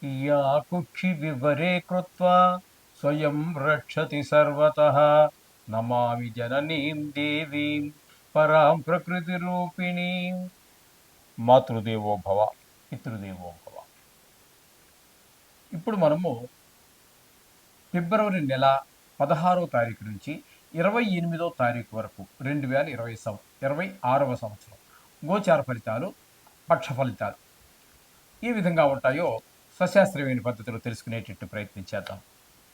या कुक्षिविवरे कृत्वा स्वयं रक्षति सर्वतः नमामि जननीं देवीं పరాం ప్రకృతి రూపిణి. మాతృదేవో భవ, పితృదేవో భవ. ఇప్పుడు మనము ఫిబ్రవరి నెల 16వ తారీఖు నుంచి 28వ తారీఖు వరకు 2026వ సంవత్సరం గోచార ఫలితాలు, పక్ష ఫలితాలు ఏ విధంగా ఉంటాయో సశాస్త్రీయమైన పద్ధతిలో తెలుసుకునేటట్టు ప్రయత్నించేద్దాం.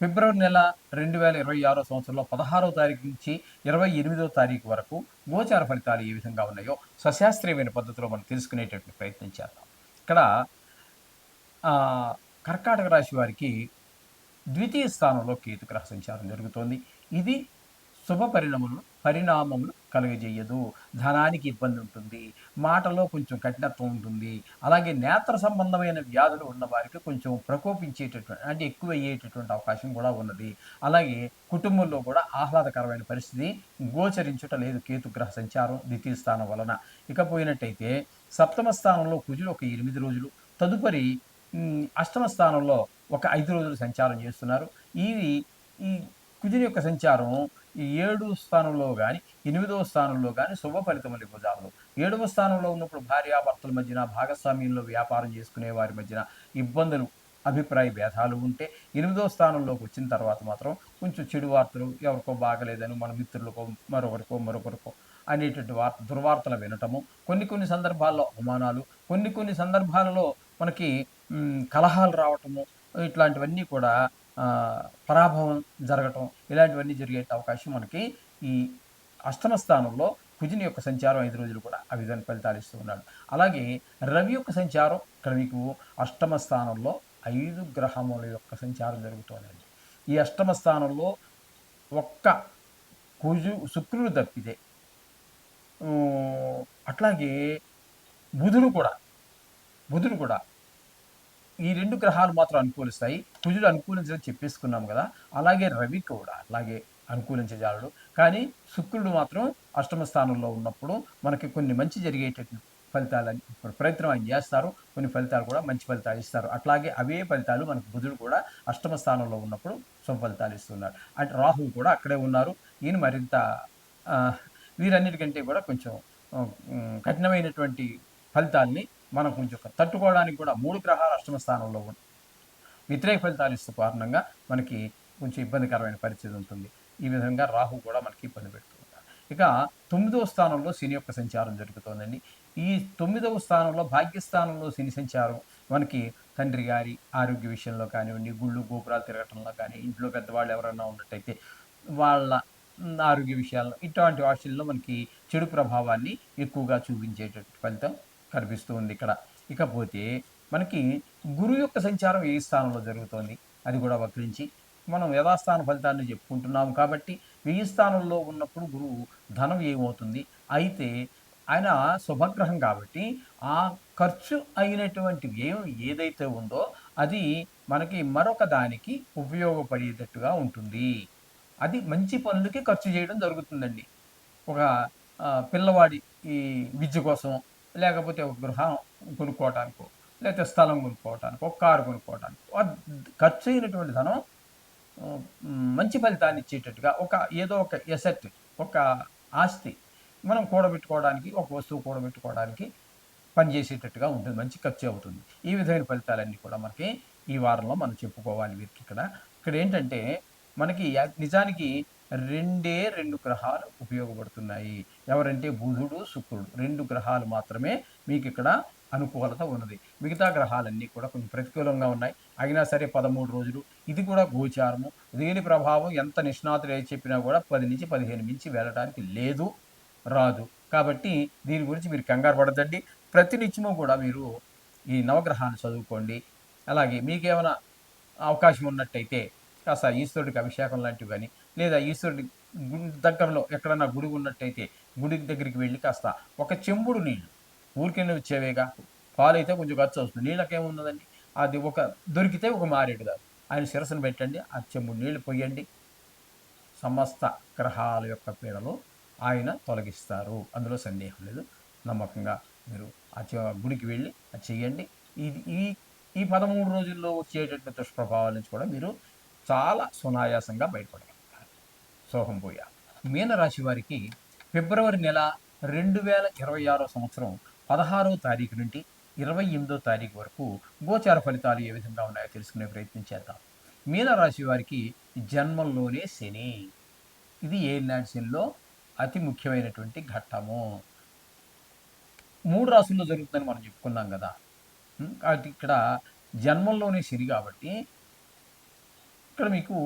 ఫిబ్రవరి నెల 2026 సంవత్సరంలో 16వ తారీఖు నుంచి 28వ తారీఖు వరకు గోచార ఫలితాలు ఏ విధంగా ఉన్నాయో సశాస్త్రీయమైన పద్ధతిలో మనం తెలుసుకునేటట్టు ప్రయత్నించేద్దాం. ఇక్కడ కర్కాటక రాశి వారికి ద్వితీయ స్థానంలో కేతుగ్రహ సంచారం జరుగుతోంది. ఇది శుభ పరిణామములు కలుగజేయదు. ధనానికి ఇబ్బంది ఉంటుంది, మాటలో కొంచెం కఠినత్వం ఉంటుంది. అలాగే నేత్ర సంబంధమైన వ్యాధులు ఉన్న వారికి కొంచెం ప్రకోపించేటటువంటి అంటే ఎక్కువ అయ్యేటటువంటి అవకాశం కూడా ఉన్నది. అలాగే కుటుంబంలో కూడా ఆహ్లాదకరమైన పరిస్థితి గోచరించుట లేదు కేతుగ్రహ సంచారం ద్వితీయ స్థానం వలన. ఇకపోయినట్టయితే సప్తమ స్థానంలో కుజుడు ఒక 8 రోజులు, తదుపరి అష్టమ స్థానంలో ఒక 5 రోజులు సంచారం చేస్తున్నారు. ఈ కుజుని యొక్క సంచారం ఈ 7వ స్థానంలో కానీ 8వ స్థానంలో కానీ శుభ ఫలితములు ఇవ్వజాలదు. 7వ స్థానంలో ఉన్నప్పుడు భార్యాభర్తల మధ్యన, భాగస్వామ్యంలో వ్యాపారం చేసుకునే వారి మధ్యన ఇబ్బందులు, అభిప్రాయ భేదాలు ఉంటే 8వ స్థానంలోకి వచ్చిన తర్వాత మాత్రం కొంచెం చెడు వార్తలు, ఎవరికో బాగలేదని మన మిత్రులకో మరొకరికో అనేటువంటి దుర్వార్తలు వినటము, కొన్ని సందర్భాల్లో అవమానాలు, కొన్ని సందర్భాలలో మనకి కలహాలు రావటము, ఇట్లాంటివన్నీ కూడా పరాభవం జరగటం, ఇలాంటివన్నీ జరిగే అవకాశం మనకి ఈ అష్టమ స్థానంలో కుజుని యొక్క సంచారం 5 రోజులు కూడా ఆ విధంగా ఫలితాలు ఇస్తూ ఉన్నాడు. అలాగే రవి యొక్క సంచారం ఇక్కడ మీకు అష్టమ స్థానంలో 5 గ్రహముల యొక్క సంచారం జరుగుతోందండి. ఈ అష్టమ స్థానంలో ఒక్క శుక్రుడు తప్పితే, అట్లాగే బుధుడు కూడా ఈ 2 గ్రహాలు మాత్రం అనుకూలిస్తాయి. కుజుడు అనుకూలించడం చెప్పేసుకున్నాం కదా, అలాగే రవి కూడా అలాగే అనుకూలించజాలడు. కానీ శుక్రుడు మాత్రం అష్టమ స్థానంలో ఉన్నప్పుడు మనకి కొన్ని మంచి జరిగేటట్టు ఫలితాలని ప్రయత్నం ఆయన చేస్తారు, కొన్ని ఫలితాలు కూడా మంచి ఫలితాలు ఇస్తారు. అట్లాగే అవే ఫలితాలు మనకు బుధుడు కూడా అష్టమ స్థానంలో ఉన్నప్పుడు శుభ ఫలితాలు ఇస్తున్నారు. అంటే రాహువు కూడా అక్కడే ఉన్నారు. ఈయన మరింత వీరన్నిటికంటే కూడా కొంచెం కఠినమైనటువంటి ఫలితాల్ని మనం కొంచెం తట్టుకోవడానికి కూడా 3 గ్రహాలు అష్టమ స్థానంలో వ్యతిరేక ఫలితాలు ఇస్తూ కారణంగా మనకి కొంచెం ఇబ్బందికరమైన పరిస్థితి ఉంటుంది. ఈ విధంగా రాహు కూడా మనకి ఇబ్బంది పెడుతూ ఉంటారు. ఇక 9వ స్థానంలో శని యొక్క సంచారం జరుగుతోందండి. ఈ 9వ స్థానంలో భాగ్యస్థానంలో శని సంచారం మనకి తండ్రి గారి ఆరోగ్య విషయంలో కానివ్వండి, గుళ్ళు గోపురాలు తిరగటంలో కానీ, ఇంట్లో పెద్దవాళ్ళు ఎవరైనా ఉన్నట్టయితే వాళ్ళ ఆరోగ్య విషయాల్లో, ఇటువంటి వాటిల్లో మనకి చెడు ప్రభావాన్ని ఎక్కువగా చూపించేటటువంటి ఫలితం కనిపిస్తూ ఉంది ఇక్కడ. ఇకపోతే మనకి గురువు యొక్క సంచారం ఏ స్థానంలో జరుగుతోంది, అది కూడా వక్రించి మనం యథాస్థాన ఫలితాన్ని చెప్పుకుంటున్నాం. కాబట్టి 1000 స్థానంలో ఉన్నప్పుడు గురువు ధనం ఏమవుతుంది, అయితే ఆయన శుభగ్రహం కాబట్టి ఆ ఖర్చు అయినటువంటి వ్యయం ఏదైతే ఉందో అది మనకి మరొక దానికి ఉపయోగపడేటట్టుగా ఉంటుంది. అది మంచి పనులకి ఖర్చు చేయడం జరుగుతుందండి. ఒక పిల్లవాడి ఈ విద్య కోసం, లేకపోతే ఒక గృహం కొనుక్కోవటానికో, లేకపోతే స్థలం కొనుక్కోవటానికో, ఒక కారు కొనుక్కోవటానికో ఖర్చు అయినటువంటి ధనం మంచి ఫలితాన్ని ఇచ్చేటట్టుగా ఏదో ఒక ఎసెట్, ఒక ఆస్తి మనం కూడబెట్టుకోవడానికి, ఒక వస్తువు కూడబెట్టుకోవడానికి పనిచేసేటట్టుగా ఉంటుంది, మంచి ఖర్చు అవుతుంది. ఈ విధమైన ఫలితాలన్నీ కూడా మనకి ఈ వారంలో మనం చెప్పుకోవాలి. వీరికి ఇక్కడ ఏంటంటే మనకి నిజానికి 2 గ్రహాలు ఉపయోగపడుతున్నాయి. ఎవరంటే బుధుడు, శుక్రుడు 2 గ్రహాలు మాత్రమే మీకు ఇక్కడ అనుకూలత ఉన్నది. మిగతా గ్రహాలన్నీ కూడా కొంచెం ప్రతికూలంగా ఉన్నాయి. అయినా సరే 13 రోజులు ఇది కూడా గోచారము. దీని ప్రభావం ఎంత నిష్ణాతులు ఏది చెప్పినా కూడా 10 నుంచి 15 మించి వెళ్ళడానికి లేదు, రాదు. కాబట్టి దీని గురించి మీరు కంగారు పడద్దండి. ప్రతినిత్యము కూడా మీరు ఈ నవగ్రహాన్ని చదువుకోండి. అలాగే మీకేమైనా అవకాశం ఉన్నట్టయితే కాస్త ఈశ్వరుడికి అభిషేకం లాంటివి కానీ, లేదా ఈశ్వరుడి దగ్గరలో ఎక్కడన్నా గుడి ఉన్నట్టయితే గుడి దగ్గరికి వెళ్ళి కాస్త ఒక చెంబుడు నీళ్ళు, ఊరికెళ్ళి వచ్చేవేగా, పాలైతే కొంచెం ఖర్చు వస్తుంది, నీళ్ళకేమున్నదండి, అది దొరికితే ఒక మారేడు కాదు, ఆయన శిరస్సును పెట్టండి, ఆ చెంబుడు నీళ్లు పొయ్యండి, సమస్త గ్రహాల యొక్క పీడలు ఆయన తొలగిస్తారు, అందులో సందేహం లేదు. నమ్మకంగా మీరు ఆ గుడికి వెళ్ళి అది చెయ్యండి. ఈ ఈ 13 రోజుల్లో వచ్చేటటువంటి దుష్ప్రభావాల నుంచి కూడా మీరు చాలా సునాయాసంగా బయటపడగలుగుతారు. శోభం భూయా. మీనరాశి వారికి ఫిబ్రవరి నెల 2026 సంవత్సరం 16వ తారీఖు నుండి 28వ తారీఖు వరకు గోచార ఫలితాలు ఏ విధంగా ఉన్నాయో తెలుసుకునే ప్రయత్నం చేద్దాం. మీనరాశి వారికి జన్మంలోనే శని. ఇది ఏలినాటి శనిలో అతి ముఖ్యమైనటువంటి ఘట్టము. 3 రాసుల్లో జరుగుతుందని మనం చెప్పుకున్నాం కదా. కాబట్టి ఇక్కడ జన్మంలోనే శని కాబట్టి ఇక్కడ మీకు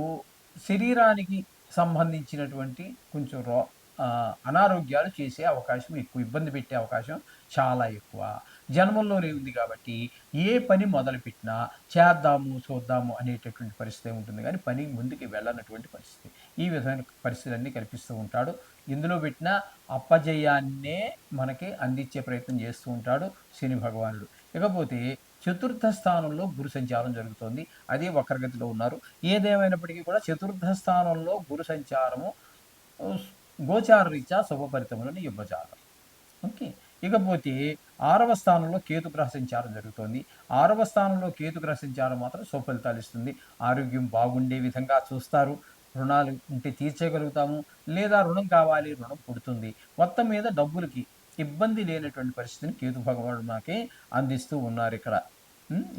శరీరానికి సంబంధించినటువంటి కొంచెం అనారోగ్యాలు చేసే అవకాశం ఎక్కువ, ఇబ్బంది పెట్టే అవకాశం చాలా ఎక్కువ. జన్మంలోనే ఉంది కాబట్టి ఏ పని మొదలుపెట్టినా చేద్దాము చూద్దాము అనేటటువంటి పరిస్థితి ఉంటుంది, కానీ పని ముందుకు వెళ్ళనటువంటి పరిస్థితి. ఈ విధమైన పరిస్థితులన్నీ కల్పిస్తూ ఉంటాడు. ఇందులో పెట్టిన అపజయాన్నే మనకి అందించే ప్రయత్నం చేస్తూ ఉంటాడు శని భగవానుడు. ఇకపోతే చతుర్థ స్థానంలో గురు సంచారం జరుగుతోంది. అదే వక్రగతిలో ఉన్నారు. ఏదేమైనప్పటికీ కూడా చతుర్థ స్థానంలో గురు సంచారము గోచార రీత్యా శుభఫలితములను ఇవ్వజాలం. ఓకే. ఇకపోతే 6వ స్థానంలో కేతుగ్రహ సంచారం జరుగుతోంది. 6వ స్థానంలో కేతుగ్రహ సంచారం మాత్రం సుఫలితాలు ఇస్తుంది. ఆరోగ్యం బాగుండే విధంగా చూస్తారు. రుణాలు ఉంటే తీర్చగలుగుతాము, లేదా రుణం కావాలి, రుణం పుడుతుంది. మొత్తం మీద డబ్బులకి ఇబ్బంది లేనటువంటి పరిస్థితిని కేతు భగవానుడు మనకి అందిస్తూ ఉన్నారు ఇక్కడ.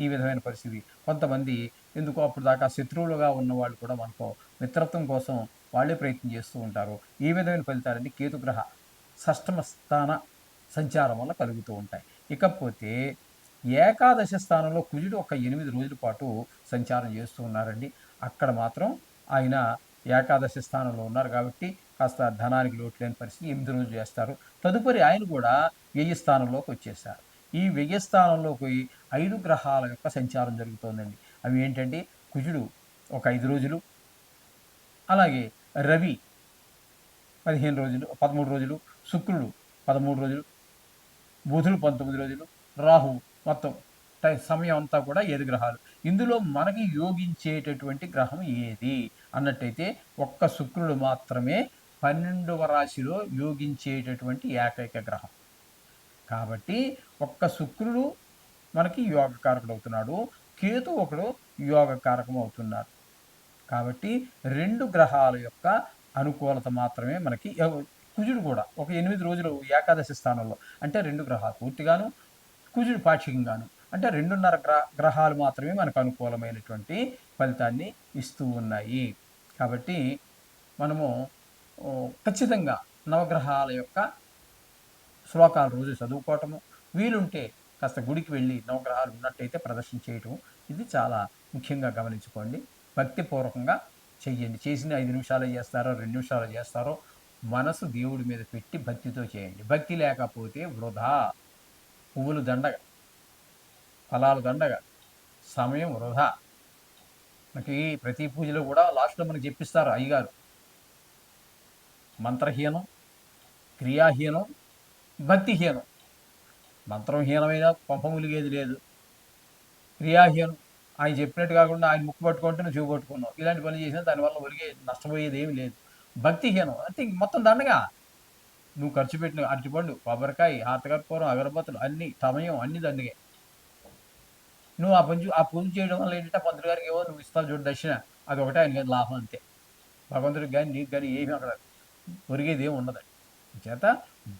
ఈ విధమైన పరిస్థితి. కొంతమంది ఎందుకో అప్పుడు దాకా శత్రువులుగా ఉన్న వాళ్ళు కూడా మనకు మిత్రత్వం కోసం వాళ్ళే ప్రయత్నం చేస్తూ ఉంటారు. ఈ విధమైన ఫలితాలన్నీ కేతుగ్రహ షష్టమ స్థాన సంచారం వల్ల కలుగుతూ ఉంటాయి. ఇకపోతే ఏకాదశ స్థానంలో కుజుడు ఒక 8 రోజుల పాటు సంచారం చేస్తూ ఉన్నారండి. అక్కడ మాత్రం ఆయన ఏకాదశి స్థానంలో ఉన్నారు కాబట్టి కాస్త ధనానికి లోటు లేని పరిస్థితి 8 రోజులు చేస్తారు. తదుపరి ఆయన కూడా వ్యయ స్థానంలోకి వచ్చేసారు. ఈ వ్యయ స్థానంలోకి 5 గ్రహాల యొక్క సంచారం జరుగుతోందండి. అవి ఏంటంటే కుజుడు ఒక 5 రోజులు, అలాగే రవి 15 రోజులు 13 రోజులు, శుక్రుడు 13 రోజులు, బుధుడు 19 రోజులు, రాహు మొత్తం సమయం అంతా కూడా 7 గ్రహాలు. ఇందులో మనకి యోగించేటటువంటి గ్రహం ఏది అన్నట్టయితే ఒక్క శుక్రుడు మాత్రమే 12వ రాశిలో యోగించేటటువంటి ఏకైక గ్రహం. కాబట్టి ఒక్క శుక్రుడు మనకి యోగకారకుడు అవుతున్నాడు, కేతు ఒకడు యోగకారకం అవుతున్నారు. కాబట్టి 2 గ్రహాల యొక్క అనుకూలత మాత్రమే మనకి. కుజుడు కూడా ఒక 8 రోజులు ఏకాదశి స్థానంలో, అంటే 2 గ్రహాలు పూర్తిగాను, కుజుడు పాక్షికంగాను, అంటే 2.5 గ్రహాలు మాత్రమే మనకు అనుకూలమైనటువంటి ఫలితాన్ని ఇస్తూ ఉన్నాయి. కాబట్టి మనము ఖచ్చితంగా నవగ్రహాల యొక్క శ్లోకాలు రోజు చదువుకోవటము, వీలుంటే కాస్త గుడికి వెళ్ళి నవగ్రహాలు ఉన్నట్టయితే ప్రదర్శన చేయటం, ఇది చాలా ముఖ్యంగా గమనించుకోండి. భక్తిపూర్వకంగా చెయ్యండి. చేసిన 5 నిమిషాలు చేస్తారో 2 నిమిషాలు చేస్తారో మనసు దేవుడి మీద పెట్టి భక్తితో చేయండి. భక్తి లేకపోతే వృధా. పువ్వులు దండగా, ఫలాలు దండగా, సమయం వృధా. మనకి ప్రతి పూజలో కూడా లాస్ట్లో మనకి చెప్పిస్తారు అయ్యగారు, మంత్రహీనం, క్రియాహీనం, భక్తిహీనం. మంత్రంహీనమైన పంప ములిగేది లేదు, క్రియాహీనం ఆయన చెప్పినట్టు కాకుండా ఆయన ముక్కు పట్టుకుంటే నువ్వు చెవి పట్టుకున్నావు, ఇలాంటి పనులు చేసినా దానివల్ల ఒరిగే నష్టపోయేది ఏమి లేదు. భక్తిహీనం అంటే మొత్తం దండగా. నువ్వు ఖర్చు పెట్టిన అరటిపండు, కొబ్బరికాయ, హాతకర్పూరం, అగరబత్తులు అన్ని సమయం అన్ని దండగే. నువ్వు ఆ పూజ చేయడం వల్ల ఏంటంటే పంతులు గారికి ఏవో నువ్వు ఇస్తావు చూడు దక్షిణ, అది ఒకటే ఆయన లాభం అంతే. భగవంతుడికి కానీ నీకు కానీ ఏమి అక్కడ ఒరిగేది ఏమి ఉండదండి. చేత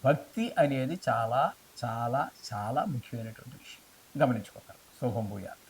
భక్తి అనేది చాలా చాలా చాలా ముఖ్యమైనటువంటి విషయం, గమనించుకుంటారు. శుభం భూయాలు.